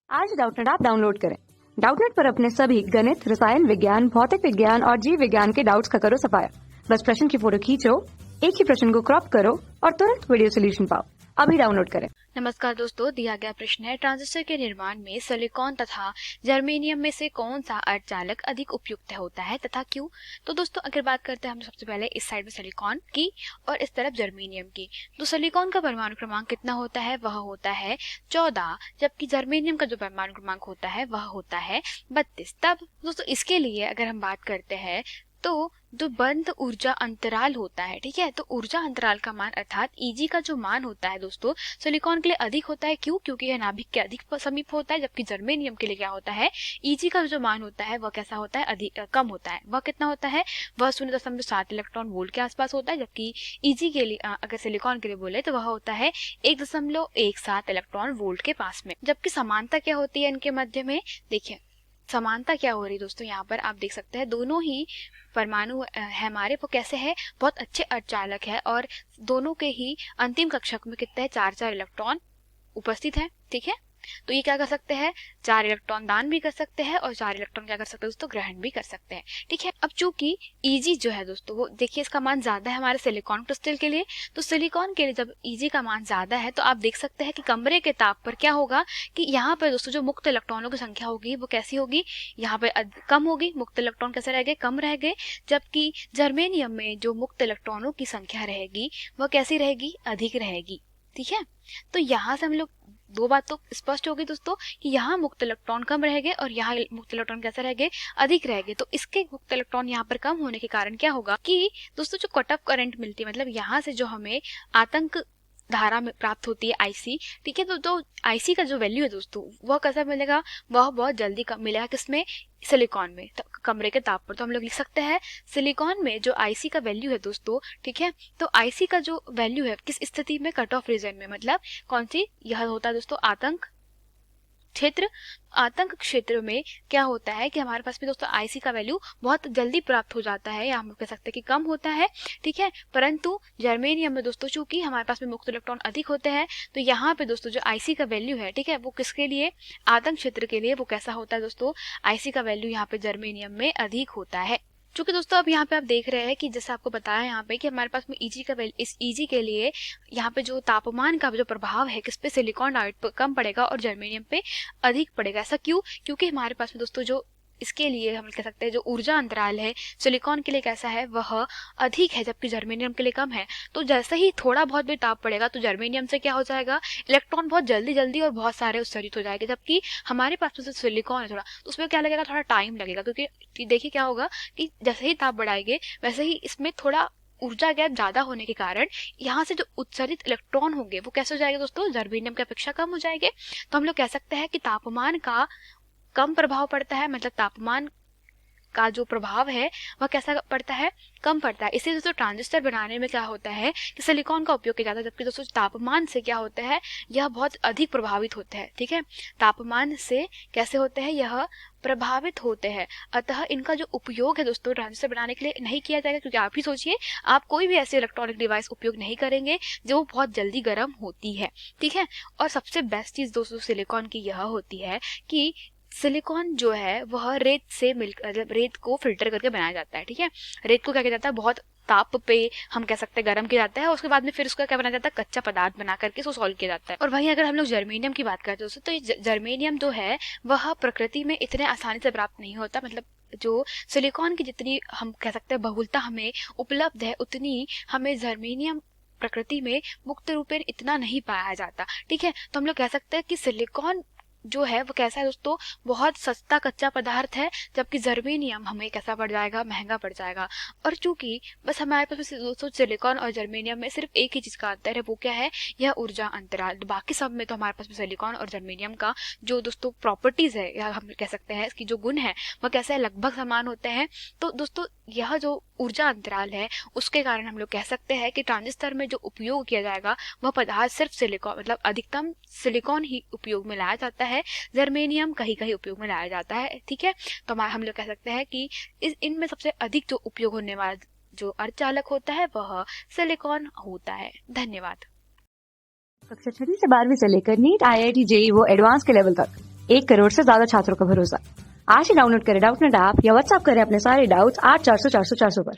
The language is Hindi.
आज डाउटनेट ऐप डाउनलोड करें। डाउटनेट पर अपने सभी गणित, रसायन विज्ञान, भौतिक विज्ञान और जीव विज्ञान के डाउट्स का करो सफाया। बस प्रश्न की फोटो खींचो, एक ही प्रश्न को क्रॉप करो और तुरंत वीडियो सोल्यूशन पाओ। अभी डाउनलोड करें। नमस्कार दोस्तों, दिया गया प्रश्न है ट्रांजिस्टर के निर्माण में सिलिकॉन तथा जर्मेनियम में से कौन सा अर्धचालक अधिक उपयुक्त होता है तथा क्यों। तो दोस्तों अगर बात करते हैं हम सबसे पहले इस साइड में सिलिकॉन की और इस तरफ जर्मेनियम की, तो सिलिकॉन का परमाणु क्रमांक कितना होता है, वह होता है 14, जबकि जर्मेनियम का जो परमाणु क्रमांक होता है वह होता है 32। तब दोस्तों इसके लिए अगर हम बात करते हैं तो जो बंद ऊर्जा अंतराल होता है, ठीक है, तो ऊर्जा अंतराल का मान अर्थात Eg का जो मान होता है दोस्तों सिलिकॉन के लिए अधिक होता है। क्यों? क्योंकि यह नाभिक के अधिक समीप होता है, जबकि जर्मेनियम के लिए क्या होता है, Eg का जो मान होता है वह कैसा होता है, अधिक कम होता है। वह कितना होता है, वह 0.7 इलेक्ट्रॉन वोल्ट के आसपास होता है, जबकि Eg के लिए अगर सिलिकॉन के लिए बोले तो वह होता है 1.17 इलेक्ट्रॉन वोल्ट के पास में। जबकि समानता क्या होती है इनके मध्य में, देखिए समानता क्या हो रही है दोस्तों, यहाँ पर आप देख सकते हैं दोनों ही परमाणु है हमारे, वो कैसे है, बहुत अच्छे अर्धचालक है और दोनों के ही अंतिम कक्षक में कितने हैं, 4 इलेक्ट्रॉन उपस्थित है। ठीक है, तो ये क्या कर सकते हैं, 4 इलेक्ट्रॉन दान भी कर सकते हैं और 4 इलेक्ट्रॉन क्या कर सकते हैं दोस्तों, ग्रहण भी कर सकते हैं। ठीक है, अब चूंकि Eg जो है दोस्तों वो देखिए इसका मान ज्यादा है हमारे सिलिकॉन क्रिस्टल के लिए, तो सिलिकॉन के लिए जब Eg का मान ज्यादा है तो आप देख सकते हैं कि कमरे के ताप पर क्या होगा कि यहाँ पर दोस्तों जो मुक्त इलेक्ट्रॉनों की संख्या होगी वो कैसी होगी, यहाँ पर कम होगी, मुक्त इलेक्ट्रॉन कैसे रह गए, कम रह गए। जबकि जर्मेनियम में जो मुक्त इलेक्ट्रॉनों की संख्या रहेगी वह कैसी रहेगी, अधिक रहेगी। ठीक है, तो यहाँ से हम लोग दो बात तो स्पष्ट होगी दोस्तों कि यहाँ मुक्त इलेक्ट्रॉन कम रह गए और यहाँ मुक्त इलेक्ट्रॉन कैसे रह गए, अधिक रह गए। तो इसके मुक्त इलेक्ट्रॉन यहाँ पर कम होने के कारण क्या होगा कि दोस्तों जो कट ऑफ करंट मिलती है, मतलब यहाँ से जो हमें आतंक धारा में प्राप्त होती है आईसी, ठीक है, तो आईसी का जो वैल्यू है दोस्तों वह कैसा मिलेगा, वह बहुत जल्दी मिलेगा किसमें, सिलिकॉन में, तो कमरे के ताप पर। तो हम लोग लिख सकते हैं सिलिकॉन में जो आईसी का वैल्यू है दोस्तों, ठीक है, तो आईसी का जो वैल्यू है किस स्थिति में, कट ऑफ रीजन में, मतलब कौन सी, यह होता है दोस्तों आतंक क्षेत्र। आतंक क्षेत्र में क्या होता है कि हमारे पास में दोस्तों आईसी का वैल्यू बहुत जल्दी प्राप्त हो जाता है, या हम कह सकते हैं कि कम होता है। ठीक है, परंतु जर्मेनियम में दोस्तों चूंकि हमारे पास में मुक्त इलेक्ट्रॉन अधिक होते हैं तो यहाँ पे दोस्तों जो आईसी का वैल्यू है, ठीक है, वो किसके लिए, आतंक क्षेत्र के लिए, वो कैसा होता है दोस्तों, आईसी का वैल्यू यहाँ पे जर्मेनियम में अधिक होता है। चूंकि दोस्तों अब यहाँ पे आप देख रहे हैं कि जैसे आपको बताया यहाँ पे कि हमारे पास में Eg का इस Eg के लिए यहाँ पे जो तापमान का जो प्रभाव है किस पे, सिलिकॉन डाइऑक्साइड पे कम पड़ेगा और जर्मेनियम पे अधिक पड़ेगा। ऐसा क्यों, क्योंकि हमारे पास में दोस्तों जो इसके लिए हम कह सकते हैं जो ऊर्जा अंतराल है सिलिकॉन के लिए कैसा है, वह अधिक है, जबकि जर्मेनियम के लिए कम है। तो जैसे ही थोड़ा बहुत भी ताप पड़ेगा तो जर्मेनियम से क्या हो जाएगा, इलेक्ट्रॉन बहुत जल्दी जल्दी और बहुत सारे उत्सर्जित हो जाएंगे, जबकि हमारे पास में सिलिकॉन है थोड़ा, तो उसमें क्या लगेगा, थोड़ा टाइम लगेगा। क्योंकि देखिए क्या होगा कि जैसे ही ताप बढ़ाएंगे वैसे ही इसमें थोड़ा ऊर्जा गैप ज्यादा होने के कारण यहाँ से जो उत्सर्जित इलेक्ट्रॉन होंगे वो कैसे हो जाएंगे दोस्तों, जर्मेनियम की अपेक्षा कम हो जाएंगे। तो हम लोग कह सकते हैं कि तापमान का कम प्रभाव पड़ता है, मतलब तापमान का जो प्रभाव है वह कैसा पड़ता है, कम पड़ता है। इसलिए दोस्तों ट्रांजिस्टर बनाने में क्या होता है कि सिलिकॉन का उपयोग किया जाता है, जबकि दोस्तों तापमान से क्या होता है, यह बहुत अधिक प्रभावित होते हैं। ठीक है, तापमान से कैसे होते हैं, यह प्रभावित होते हैं। अतः इनका जो उपयोग है दोस्तों ट्रांजिस्टर बनाने के लिए नहीं किया जाएगा, क्योंकि आप ही सोचिए आप कोई भी ऐसे इलेक्ट्रॉनिक डिवाइस उपयोग नहीं करेंगे जो बहुत जल्दी गर्म होती है। ठीक है, और सबसे बेस्ट चीज दोस्तों सिलिकॉन की यह होती है कि सिलिकॉन जो है वह रेत से मतलब रेत को फिल्टर करके बनाया जाता है। ठीक है, रेत को क्या किया जाता है, बहुत ताप पे हम कह सकते हैं गर्म किया जाता है, उसके बाद में फिर उसका क्या बनाया जाता है, कच्चा पदार्थ बना करके उसको सॉल्व किया जाता है। और वहीं अगर हम लोग जर्मेनियम की बात करते हैं दोस्तों, तो ये जर्मेनियम जो है वह प्रकृति में इतने आसानी से प्राप्त नहीं होता, मतलब जो सिलिकॉन की जितनी हम कह सकते हैं बहुलता हमें उपलब्ध है उतनी हमें जर्मेनियम प्रकृति में मुक्त रूप में इतना नहीं पाया जाता। ठीक है, तो हम लोग कह सकते हैं कि सिलिकॉन जो है वो कैसा है दोस्तों, बहुत सस्ता कच्चा पदार्थ है, जबकि जर्मेनियम हमें कैसा पड़ जाएगा, महंगा पड़ जाएगा। और चूंकि बस हमारे पास दोस्तों सिलिकॉन और जर्मेनियम में सिर्फ एक ही चीज का अंतर है, वो क्या है, यह ऊर्जा अंतराल। बाकी सब में तो हमारे पास सिलिकॉन और जर्मेनियम का जो दोस्तों प्रॉपर्टीज है, या हम कह सकते हैं इसकी जो गुण है वह कैसे है, लगभग समान होते हैं। तो दोस्तों यह जो ऊर्जा अंतराल है उसके कारण हम लोग कह सकते हैं कि ट्रांजिस्टर में जो उपयोग किया जाएगा वह पदार्थ सिर्फ सिलिकॉन, मतलब अधिकतम सिलिकॉन ही उपयोग में लाया जाता है, जर्मेनियम कहीं कहीं उपयोग में लाया जाता है। ठीक है, तो हम लोग कह सकते हैं कि इनमें सबसे अधिक जो उपयोग होने वाला जो अर्धचालक होता है वह सिलिकॉन होता है। धन्यवाद। कक्षा 6 से 12वीं से लेकर नीट, IIT, JEE वो एडवांस के लेवल तक 1 करोड़ से ज्यादा छात्रों का भरोसा। आज ही डाउनलोड करें डाउटनेट ऐप या व्हाट्सएप करें अपने सारे डाउट्स 8400 400 400 पर।